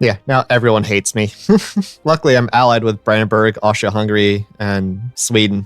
Yeah, now everyone hates me. Luckily, I'm allied with Brandenburg, Austria-Hungary, and Sweden.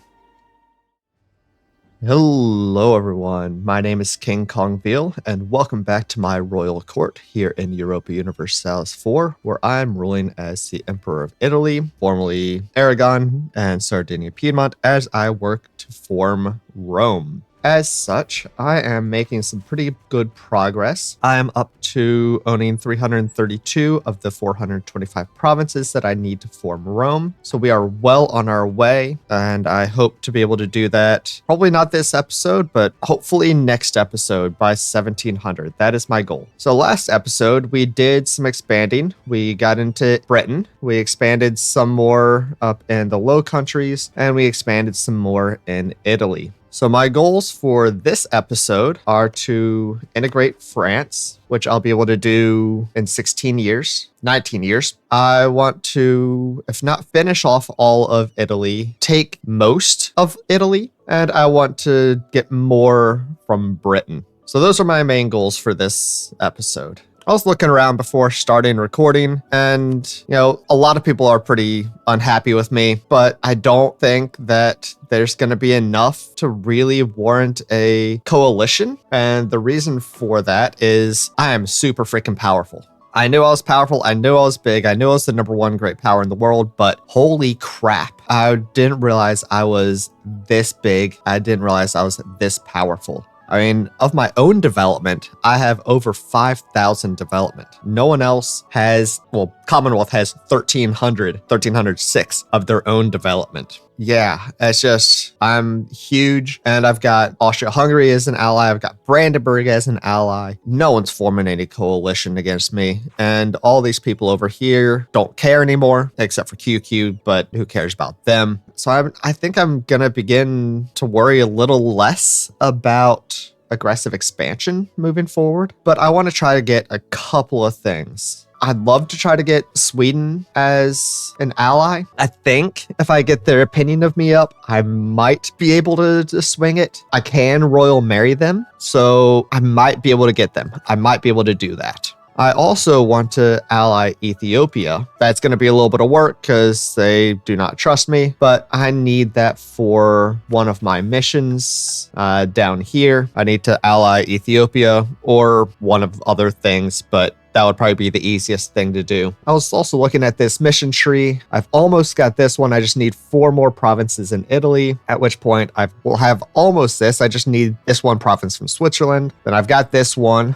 Hello, everyone. My name is King Kongveal, and welcome back to my royal court here in Europa Universalis 4, where I'm ruling as the Emperor of Italy, formerly Aragon and Sardinia-Piedmont, as I work to form Rome. As such, I am making some pretty good progress. I am up to owning 332 of the 425 provinces that I need to form Rome. So we are well on our way, and I hope to be able to do that. Probably not this episode, but hopefully next episode by 1700. That is my goal. So last episode, we did some expanding. We got into Britain. We expanded some more up in the Low Countries, and we expanded some more in Italy. So my goals for this episode are to integrate France, which I'll be able to do in 19 years. I want to, if not finish off all of Italy, take most of Italy, and I want to get more from Britain. So those are my main goals for this episode. I was looking around before starting recording, and, a lot of people are pretty unhappy with me, but I don't think that there's going to be enough to really warrant a coalition. And the reason for that is I am super freaking powerful. I knew I was powerful. I knew I was big. I knew I was the #1 great power in the world, but holy crap. I didn't realize I was this big. I didn't realize I was this powerful. I mean, of my own development, I have over 5,000 development. No one else has, Commonwealth has 1,306 of their own development. Yeah, it's just, I'm huge, and I've got Austria-Hungary as an ally. I've got Brandenburg as an ally. No one's forming any coalition against me, and all these people over here don't care anymore, except for QQ, but who cares about them? So I think I'm gonna begin to worry a little less about aggressive expansion moving forward, but I want to try to get a couple of things. I'd love to try to get Sweden as an ally. I think if I get their opinion of me up, I might be able to swing it. I can royal marry them, so I might be able to get them. I might be able to do that. I also want to ally Ethiopia. That's going to be a little bit of work because they do not trust me, but I need that for one of my missions down here. I need to ally Ethiopia or one of other things, but that would probably be the easiest thing to do. I was also looking at this mission tree. I've almost got this one. I just need 4 more provinces in Italy, at which point I will have almost this. I just need this one province from Switzerland. Then I've got this one.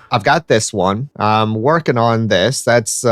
I'm working on this. That's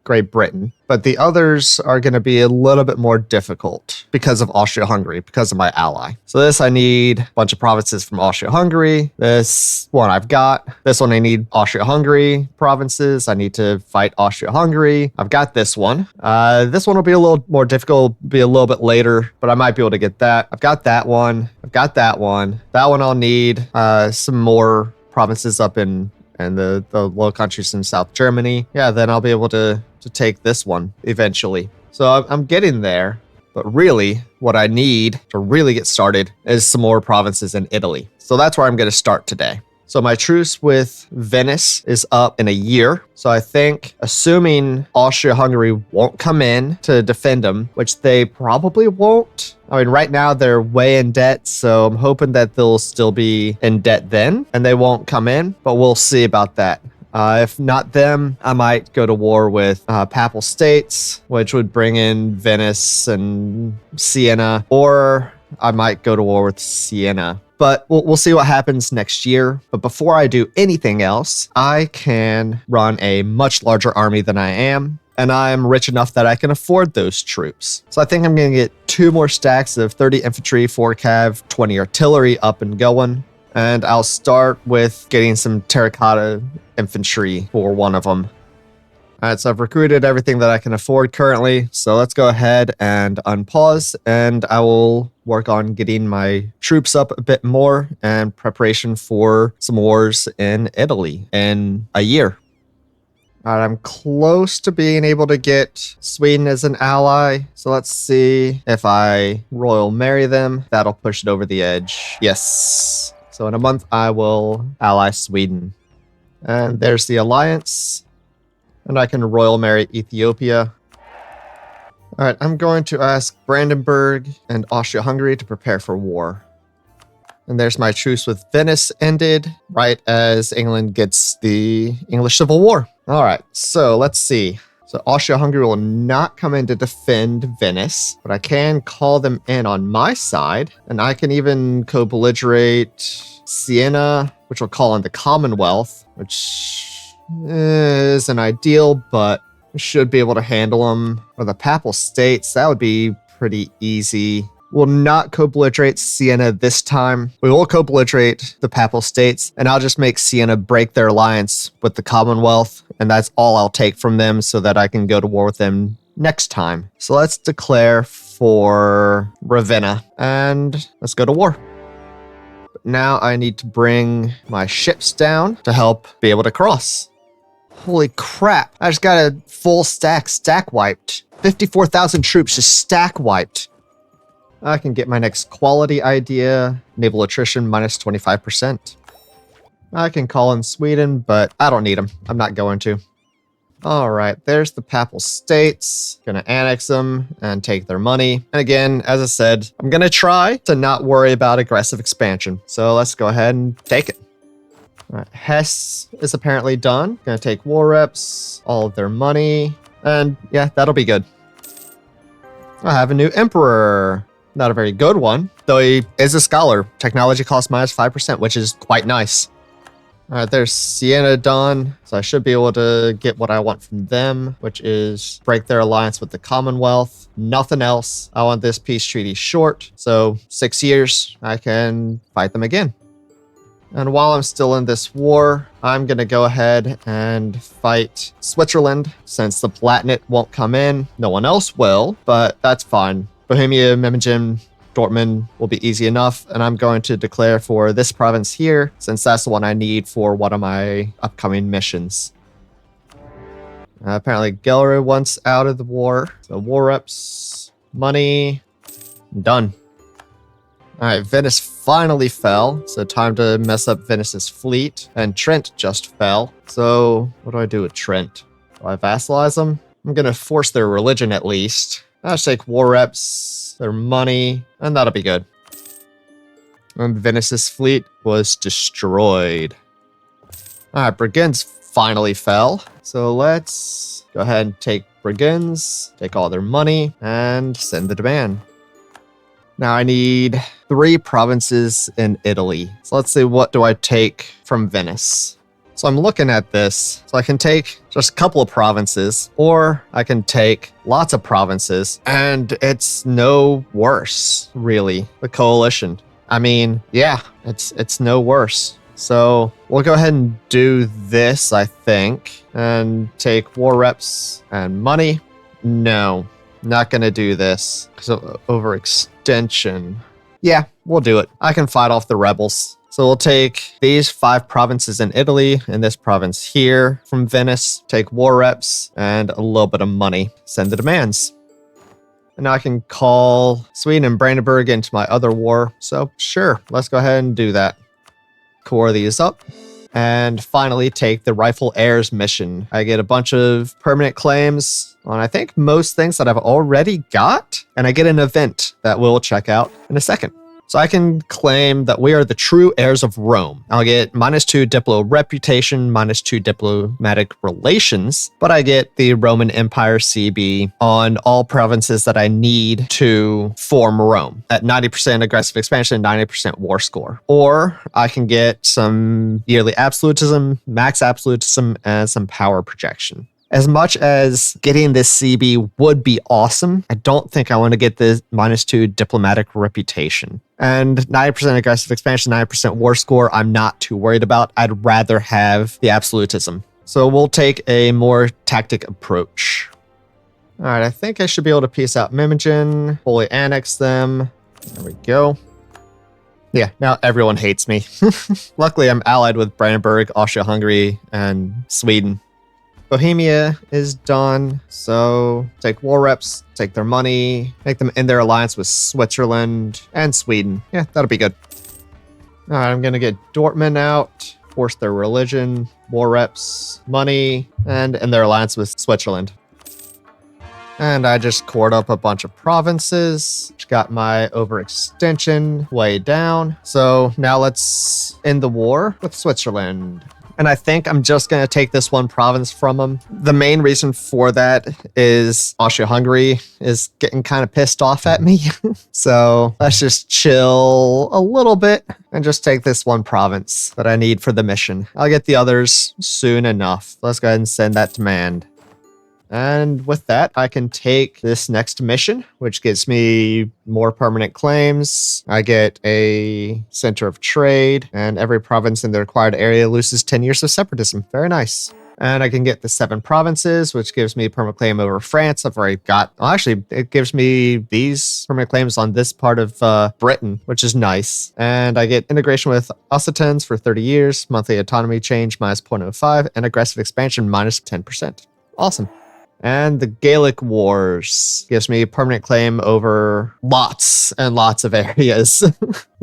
Great Britain. But the others are going to be a little bit more difficult because of Austria-Hungary, because of my ally. So this, I need a bunch of provinces from Austria-Hungary. This one I've got. This one I need Austria-Hungary provinces. I need to fight Austria-Hungary. I've got this one. This one will be a little more difficult, be a little bit later, but I might be able to get that. I've got that one. I've got that one. That one I'll need some more provinces up in the Low Countries in South Germany. Yeah, then I'll be able to take this one eventually. So I'm getting there, but really what I need to really get started is some more provinces in Italy. So that's where I'm going to start today. So my truce with Venice is up in a year. So I think, assuming Austria-Hungary won't come in to defend them, which they probably won't. I mean, right now they're way in debt, so I'm hoping that they'll still be in debt then, and they won't come in, but we'll see about that. If not them, I might go to war with Papal States, which would bring in Venice and Siena, or I might go to war with Siena. But we'll see what happens next year. But before I do anything else, I can run a much larger army than I am, and I'm rich enough that I can afford those troops. So I think I'm going to get 2 more stacks of 30 infantry, 4 cav, 20 artillery up and going. And I'll start with getting some terracotta infantry for one of them. All right, so I've recruited everything that I can afford currently. So let's go ahead and unpause, and I will work on getting my troops up a bit more in preparation for some wars in Italy in a year. All right, I'm close to being able to get Sweden as an ally. So let's see if I royal marry them. That'll push it over the edge. Yes. So in a month, I will ally Sweden. And there's the alliance. And I can royal marry Ethiopia. All right, I'm going to ask Brandenburg and Austria-Hungary to prepare for war. And there's my truce with Venice ended right as England gets the English Civil War. All right, so let's see. So Austria-Hungary will not come in to defend Venice, but I can call them in on my side. And I can even co-belligerate Siena, which will call in the Commonwealth, which isn't ideal, but should be able to handle them. Or the Papal States, that would be pretty easy. We'll not co-belligerate Siena this time. We will co-belligerate the Papal States, and I'll just make Siena break their alliance with the Commonwealth, and that's all I'll take from them so that I can go to war with them next time. So let's declare for Ravenna, and let's go to war. But now I need to bring my ships down to help be able to cross. Holy crap, I just got a full stack wiped. 54,000 troops just stack wiped. I can get my next quality idea. Naval attrition minus 25%. I can call in Sweden, but I don't need them. I'm not going to. All right, there's the Papal States. Gonna annex them and take their money. And again, as I said, I'm gonna try to not worry about aggressive expansion. So let's go ahead and take it. All right, Hesse is apparently done. Gonna take war reps, all of their money, and yeah, that'll be good. I have a new emperor. Not a very good one, though he is a scholar. Technology cost minus 5%, which is quite nice. All right, there's Siena done, so I should be able to get what I want from them, which is break their alliance with the Commonwealth. Nothing else. I want this peace treaty short, so 6 years, I can fight them again. And while I'm still in this war, I'm going to go ahead and fight Switzerland. Since the Palatinate won't come in, no one else will, but that's fine. Bohemia, Memmingen, Dortmund will be easy enough, and I'm going to declare for this province here, since that's the one I need for one of my upcoming missions. Apparently, Gelre wants out of the war, so war reps, money, done. All right, Venice finally fell, so time to mess up Venice's fleet, and Trent just fell. So what do I do with Trent? Do I vassalize them? I'm going to force their religion at least. I'll take war reps, their money, and that'll be good. And Venice's fleet was destroyed. All right, Brigands finally fell. So let's go ahead and take Brigands, take all their money, and send the demand. Now I need 3 provinces in Italy. So let's see, what do I take from Venice? So I'm looking at this. So I can take just a couple of provinces, or I can take lots of provinces, and it's no worse, really, the coalition. I mean, yeah, it's no worse. So we'll go ahead and do this, I think, and take war reps and money. No, not gonna do this because of overextension. Yeah, we'll do it. I can fight off the rebels. So we'll take these 5 provinces in Italy and this province here from Venice, take war reps and a little bit of money, send the demands. And now I can call Sweden and Brandenburg into my other war. So sure, let's go ahead and do that. Core these up. And finally take the Rifle Heirs mission. I get a bunch of permanent claims on I think most things that I've already got. And I get an event that we'll check out in a second. So I can claim that we are the true heirs of Rome. I'll get -2 diplo reputation, -2 diplomatic relations, but I get the Roman Empire CB on all provinces that I need to form Rome at 90% aggressive expansion, 90% war score. Or I can get some yearly absolutism, max absolutism, and some power projection. As much as getting this CB would be awesome, I don't think I want to get the -2 diplomatic reputation. And 90% aggressive expansion, 90% war score, I'm not too worried about. I'd rather have the absolutism. So we'll take a more tactic approach. All right, I think I should be able to piece out Memmingen, fully annex them. There we go. Yeah, now everyone hates me. Luckily, I'm allied with Brandenburg, Austria-Hungary, and Sweden. Bohemia is done, so take war reps, take their money, make them in their alliance with Switzerland and Sweden. Yeah, that'll be good. All right, I'm going to get Dortmund out, force their religion, war reps, money, and in their alliance with Switzerland. And I just cored up a bunch of provinces, which got my overextension way down. So now let's end the war with Switzerland. And I think I'm just going to take this one province from them. The main reason for that is Austria-Hungary is getting kind of pissed off at me. So let's just chill a little bit and just take this one province that I need for the mission. I'll get the others soon enough. Let's go ahead and send that demand. And with that, I can take this next mission, which gives me more permanent claims. I get a center of trade, and every province in the required area loses 10 years of separatism. Very nice. And I can get the 7 provinces, which gives me permanent claim over France. I've already got, well, actually, it gives me these permanent claims on this part of Britain, which is nice. And I get integration with Occitans for 30 years, monthly autonomy change minus 0.05, and aggressive expansion minus 10%. Awesome. And the Gaelic Wars gives me a permanent claim over lots and lots of areas.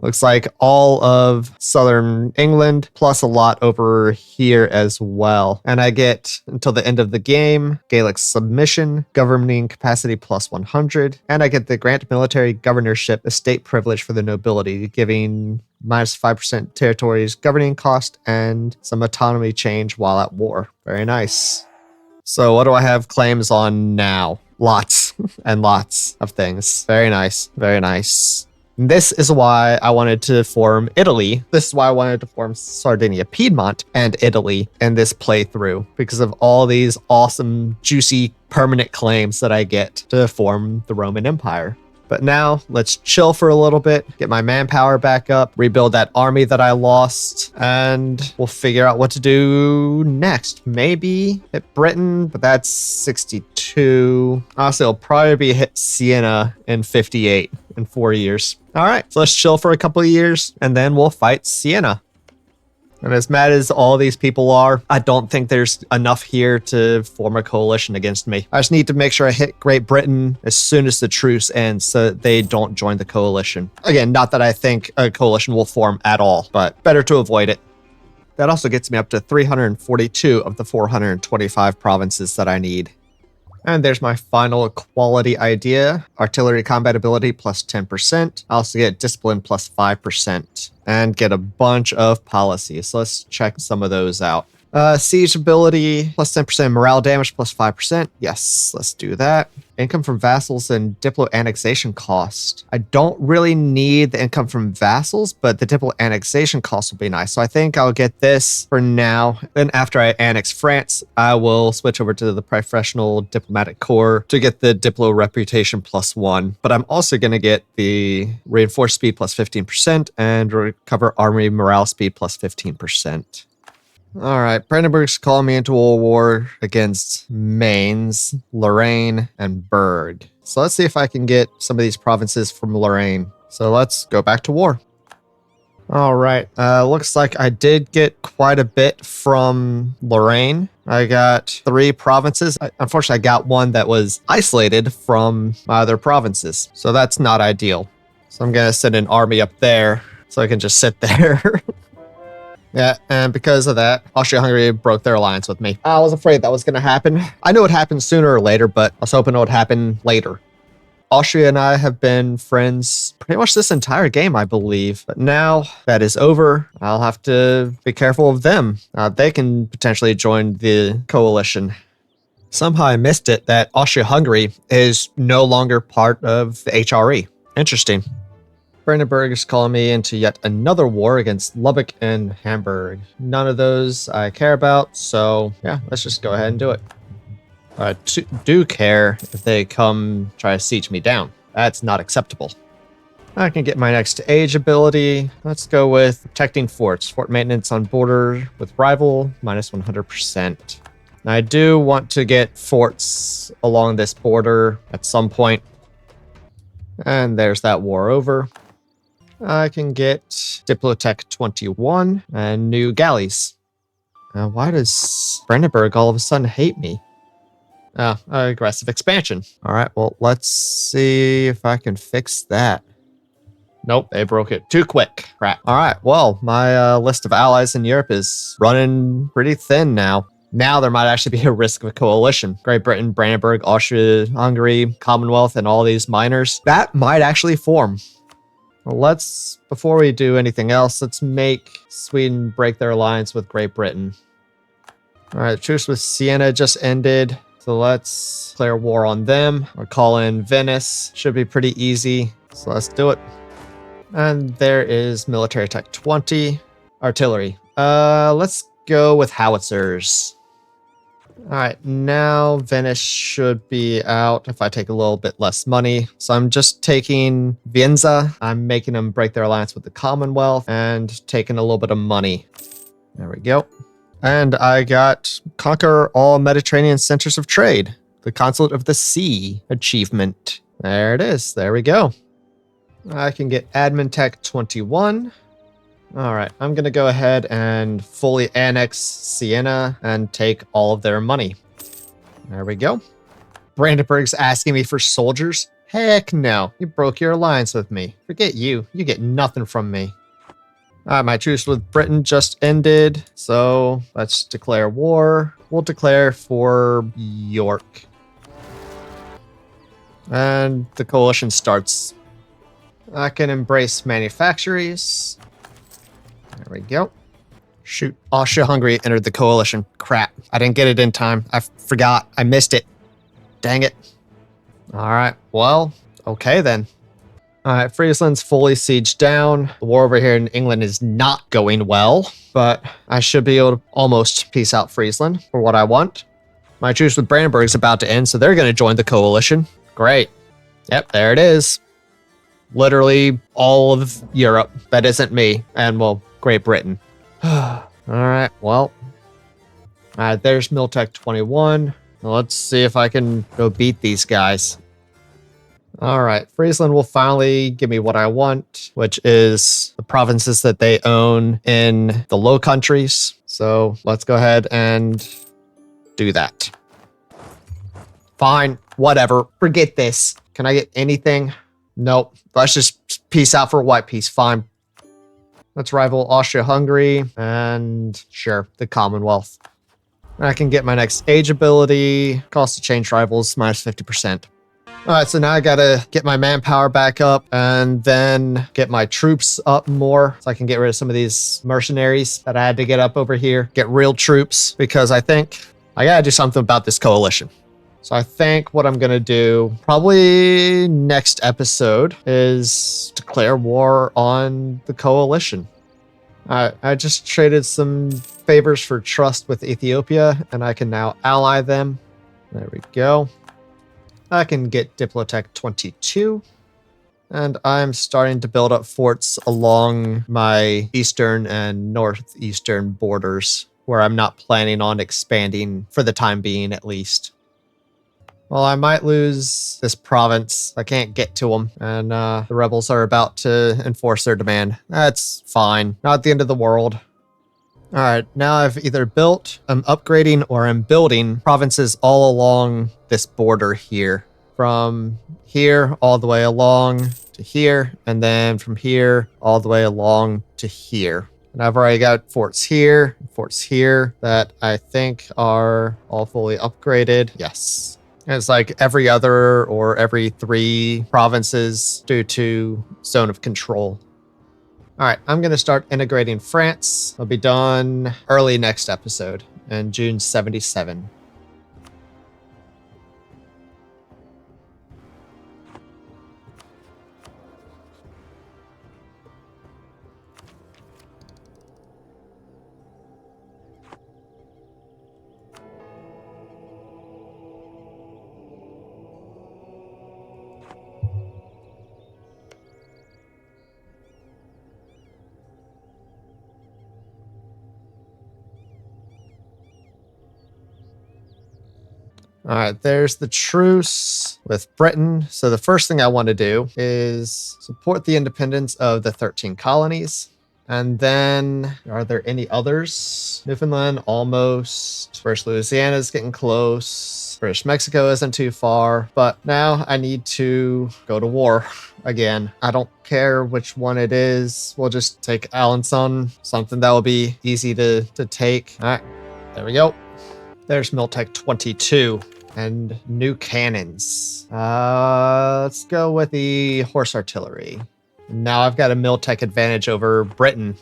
Looks like all of southern England, plus a lot over here as well. And I get, until the end of the game, Gaelic submission, governing capacity plus 100. And I get the grant military governorship estate privilege for the nobility, giving minus 5% territories governing cost and some autonomy change while at war. Very nice. So what do I have claims on now? Lots and lots of things. Very nice. Very nice. This is why I wanted to form Italy. This is why I wanted to form Sardinia-Piedmont and Italy in this playthrough, because of all these awesome, juicy, permanent claims that I get to form the Roman Empire. But now let's chill for a little bit, get my manpower back up, rebuild that army that I lost, and we'll figure out what to do next. Maybe hit Britain, but that's 62. Honestly, it'll probably be hit Siena in 58 in 4 years. All right, so let's chill for a couple of years, and then we'll fight Siena. And as mad as all these people are, I don't think there's enough here to form a coalition against me. I just need to make sure I hit Great Britain as soon as the truce ends so that they don't join the coalition. Again, not that I think a coalition will form at all, but better to avoid it. That also gets me up to 342 of the 425 provinces that I need. And there's my final equality idea. Artillery combat ability plus 10%. I also get discipline plus 5%. And get a bunch of policies. So let's check some of those out. Siege ability plus 10%. Morale damage plus 5%. Yes, let's do that. Income from vassals and diplo annexation cost. I don't really need the income from vassals, but the diplo annexation cost will be nice. So I think I'll get this for now. Then after I annex France, I will switch over to the professional diplomatic corps to get the diplo reputation plus 1. But I'm also going to get the reinforced speed plus 15% and recover army morale speed plus 15%. All right, Brandenburg's calling me into a war against Mainz, Lorraine, and Berg. So let's see if I can get some of these provinces from Lorraine. So let's go back to war. All right, looks like I did get quite a bit from Lorraine. I got 3 provinces. Unfortunately, I got one that was isolated from my other provinces. So that's not ideal. So I'm going to send an army up there so I can just sit there. Yeah, and because of that, Austria-Hungary broke their alliance with me. I was afraid that was going to happen. I knew it happened sooner or later, but I was hoping it would happen later. Austria and I have been friends pretty much this entire game, I believe. But now that is over, I'll have to be careful of them. They can potentially join the coalition. Somehow I missed it that Austria-Hungary is no longer part of the HRE. Interesting. Brandenburg is calling me into yet another war against Lübeck and Hamburg. None of those I care about, so yeah, let's just go ahead and do it. I do care if they come try to siege me down. That's not acceptable. I can get my next age ability. Let's go with protecting forts. Fort maintenance on border with rival, minus 100%. I do want to get forts along this border at some point. And there's that war over. I can get Diplotech 21 and new galleys. Why does Brandenburg all of a sudden hate me? Aggressive expansion. All right, well, let's see if I can fix that. Nope, they broke it too quick. Crap. All right, well, my list of allies in Europe is running pretty thin now. Now there might actually be a risk of a coalition. Great Britain, Brandenburg, Austria-Hungary, Commonwealth, and all these minors. That might actually form. Well, before we do anything else, let's make Sweden break their alliance with Great Britain. All right, truce with Siena just ended. So let's declare war on them. We'll call in Venice. Should be pretty easy. So let's do it. And there is military tech 20. Artillery. Let's go with howitzers. All right, now Venice should be out if I take a little bit less money. So I'm just taking Vienza. I'm making them break their alliance with the Commonwealth and taking a little bit of money. There we go. And I got conquer all Mediterranean centers of trade. The Consulate of the Sea achievement. There it is. There we go. I can get admin tech 21. All right, I'm going to go ahead and fully annex Siena and take all of their money. There we go. Brandenburg's asking me for soldiers. Heck no, you broke your alliance with me. Forget you. You get nothing from me. All right, my truce with Britain just ended, so let's declare war. We'll declare for York. And the coalition starts. I can embrace manufactories. There we go. Shoot, Austria-Hungary entered the coalition. Crap, I didn't get it in time. I forgot, I missed it. Dang it. All right, well, okay then. All right, Friesland's fully sieged down. The war over here in England is not going well, but I should be able to almost peace out Friesland for what I want. My truce with Brandenburg is about to end, so they're going to join the coalition. Great. Yep, there it is. Literally all of Europe. That isn't me. And, well, Great Britain. All right, well. All right, there's Miltech 21. Well, let's see if I can go beat these guys. All right, Friesland will finally give me what I want, which is the provinces that they own in the Low Countries. So let's go ahead and do that. Fine, whatever. Forget this. Can I get anything? Nope. Let's just peace out for white peace. Fine. Let's rival Austria-Hungary and sure, the Commonwealth. I can get my next age ability. Cost to change rivals minus 50%. All right, so now I gotta get my manpower back up and then get my troops up more so I can get rid of some of these mercenaries that I had to get up over here. Get real troops because I think I gotta do something about this coalition. So I think what I'm gonna do probably next episode is declare war on the coalition. I just traded some favors for trust with Ethiopia and I can now ally them. There we go. I can get Diplotech 22. And I'm starting to build up forts along my eastern and northeastern borders where I'm not planning on expanding for the time being, at least. Well, I might lose this province. I can't get to them. And the rebels are about to enforce their demand. That's fine. Not the end of the world. All right, now I've either built, I'm upgrading, or I'm building provinces all along this border here. From here all the way along to here, and then from here all the way along to here. And I've already got forts here that I think are all fully upgraded. Yes. And it's like every other or every 3 provinces due to zone of control. All right, I'm going to start integrating France. I'll be done early next episode in June 77. All right, there's the truce with Britain. So the first thing I want to do is support the independence of the 13 colonies. And then, are there any others? Newfoundland, almost. British Louisiana is getting close. British Mexico isn't too far. But now I need to go to war again. I don't care which one it is. We'll just take Alençon, something that will be easy to take. All right, there we go. There's Miltech 22 and new cannons. Let's go with the horse artillery. Now I've got a Miltech advantage over Britain.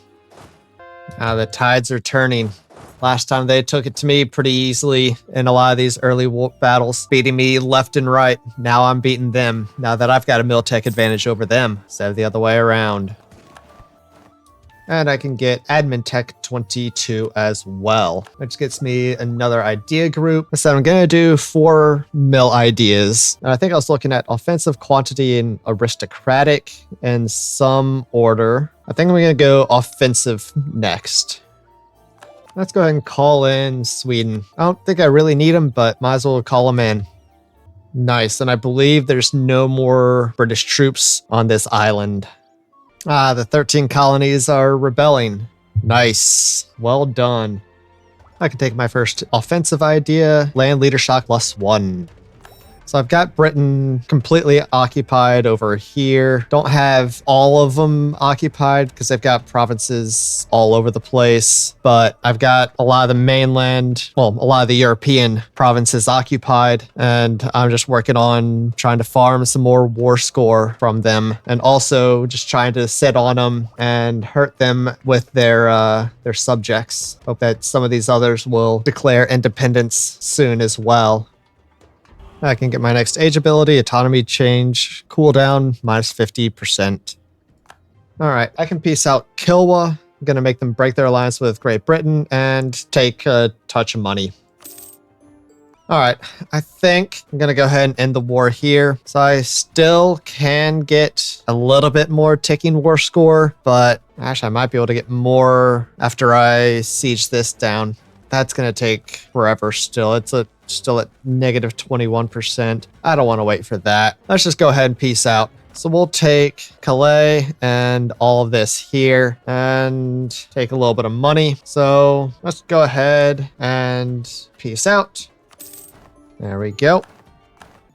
The tides are turning. Last time they took it to me pretty easily in a lot of these early battles, beating me left and right. Now I'm beating them, now that I've got a Miltech advantage over them, instead of the other way around. And I can get Admin Tech 22 as well, which gets me another idea group. So I'm going to do 4 mill ideas. And I think I was looking at offensive, quantity, and aristocratic in some order. I think I'm going to go offensive next. Let's go ahead and call in Sweden. I don't think I really need them, but might as well call them in. Nice. And I believe there's no more British troops on this island. The 13 colonies are rebelling. Nice. Well done. I can take my first offensive idea. Land leader shock +1. So I've got Britain completely occupied over here. Don't have all of them occupied because I've got provinces all over the place. But I've got a lot of the mainland, well, a lot of the European provinces occupied. And I'm just working on trying to farm some more war score from them. And also just trying to sit on them and hurt them with their subjects. Hope that some of these others will declare independence soon as well. I can get my next age ability, autonomy change, cooldown, -50%. All right, I can peace out Kilwa. I'm going to make them break their alliance with Great Britain and take a touch of money. All right, I think I'm going to go ahead and end the war here. So I still can get a little bit more ticking war score, but actually I might be able to get more after I siege this down. That's going to take forever still. It's still at -21%. I don't want to wait for that. Let's just go ahead and peace out. So we'll take Calais and all of this here and take a little bit of money. So let's go ahead and peace out. There we go.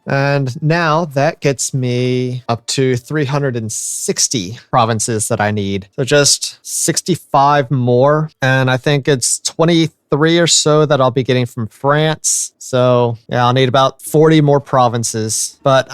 And now that gets me up to 360 provinces that I need. So just 65 more. And I think it's 23 or so that I'll be getting from France. So yeah, I'll need about 40 more provinces. But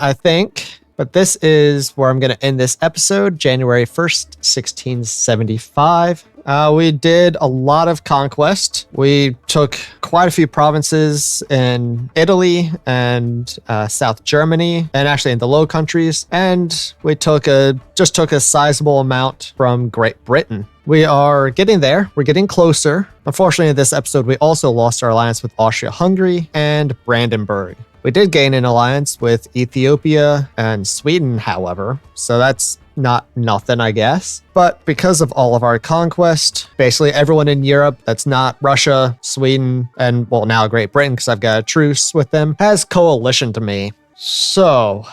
this is where I'm going to end this episode, January 1st, 1675. We did a lot of conquest. We took quite a few provinces in Italy and South Germany, and actually in the Low Countries. And we just took a sizable amount from Great Britain. We are getting there. We're getting closer. Unfortunately, in this episode, we also lost our alliance with Austria-Hungary and Brandenburg. We did gain an alliance with Ethiopia and Sweden, however, so that's not nothing, I guess. But because of all of our conquest, basically everyone in Europe that's not Russia, Sweden, and well, now Great Britain, because I've got a truce with them, has coalition to me. So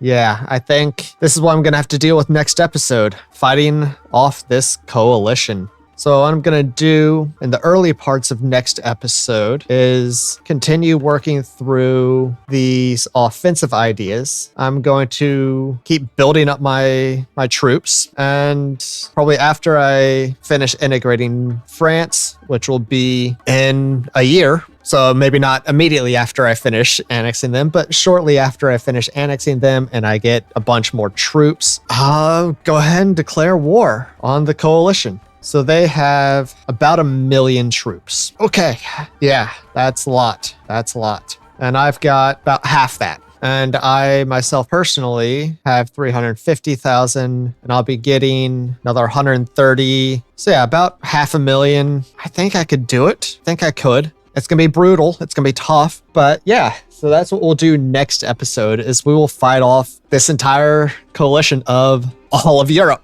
yeah, I think this is what I'm going to have to deal with next episode, fighting off this coalition. So what I'm going to do in the early parts of next episode is continue working through these offensive ideas. I'm going to keep building up my troops, and probably after I finish integrating France, which will be in a year, so maybe not immediately after I finish annexing them, but shortly after I finish annexing them and I get a bunch more troops, I'll go ahead and declare war on the coalition. So they have about 1 million troops. Okay, yeah, that's a lot. That's a lot. And I've got about half that. And I myself personally have 350,000, and I'll be getting another 130. So yeah, about 500,000. I think I could do it. I think I could. It's going to be brutal. It's going to be tough. But yeah, so that's what we'll do next episode is we will fight off this entire coalition of all of Europe.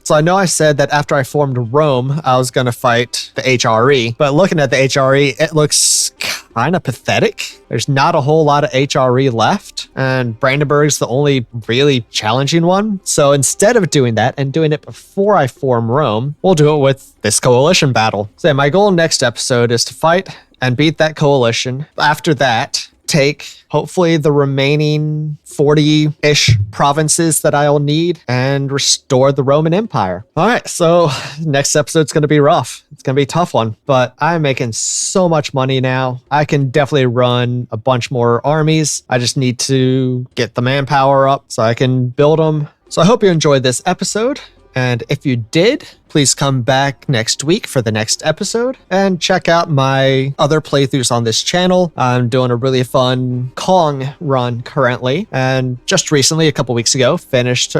So I know I said that after I formed Rome, I was going to fight the HRE, but looking at the HRE, it looks kind of pathetic. There's not a whole lot of HRE left, and Brandenburg's the only really challenging one. So instead of doing that and doing it before I form Rome, we'll do it with this coalition battle. So my goal next episode is to fight and beat that coalition. After that, take hopefully the remaining 40-ish provinces that I'll need and restore the Roman Empire. All right, so next episode's going to be rough. It's going to be a tough one, but I'm making so much money now. I can definitely run a bunch more armies. I just need to get the manpower up so I can build them. So I hope you enjoyed this episode. And if you did, please come back next week for the next episode and check out my other playthroughs on this channel. I'm doing a really fun Kong run currently, and just recently, a couple weeks ago, finished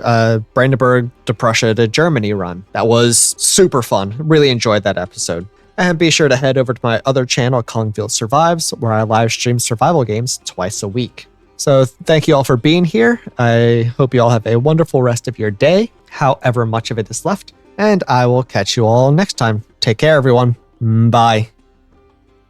Brandenburg to Prussia to Germany run. That was super fun. Really enjoyed that episode. And be sure to head over to my other channel, Kongveal Survives, where I live stream survival games twice a week. So thank you all for being here. I hope you all have a wonderful rest of your day, however much of it is left, and I will catch you all next time. Take care, everyone. Bye.